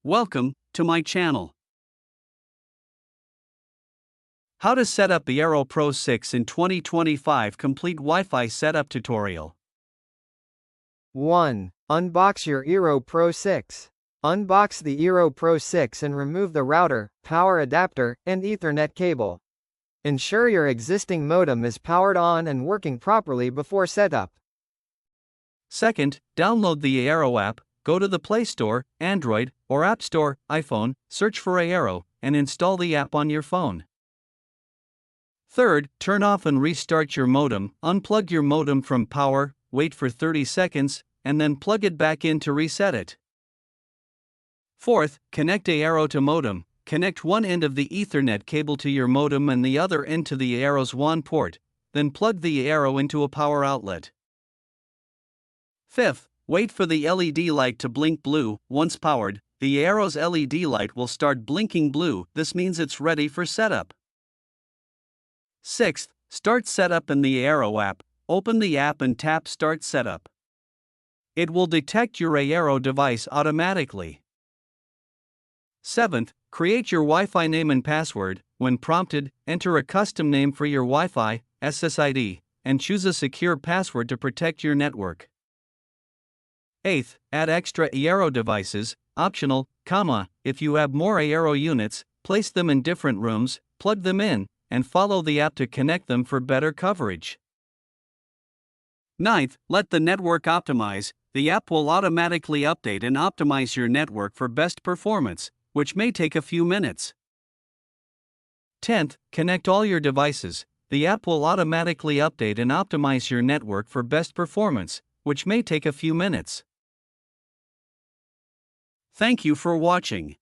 Welcome to my channel. How to set up the Eero Pro 6 in 2025 complete Wi-Fi setup tutorial. 1. Unbox your Eero Pro 6. Unbox the Eero Pro 6 and remove the router, power adapter, and Ethernet cable. Ensure your existing modem is powered on and working properly before setup. Second, download the Eero app, go to the Play Store, Android, or App Store, iPhone, search for Eero, and install the app on your phone. Third, turn off and restart your modem, unplug your modem from power, wait for 30 seconds, and then plug it back in to reset it. Fourth, connect Eero to modem. Connect one end of the Ethernet cable to your modem and the other end to the Eero's WAN port, then plug the Eero into a power outlet. Fifth, wait for the LED light to blink blue. Once powered, the Eero's LED light will start blinking blue. This means it's ready for setup. Sixth, start setup in the Eero app. Open the app and tap Start Setup. It will detect your Eero device automatically. Seventh, create your Wi-Fi name and password. When prompted, enter a custom name for your Wi-Fi, SSID, and choose a secure password to protect your network. Eighth, add extra Eero devices, optional, if you have more Eero units, place them in different rooms, plug them in, and follow the app to connect them for better coverage. Ninth, let the network optimize. The app will automatically update and optimize your network for best performance, which may take a few minutes. 10th, connect all your devices. The app will automatically update and optimize your network for best performance, which may take a few minutes. Thank you for watching.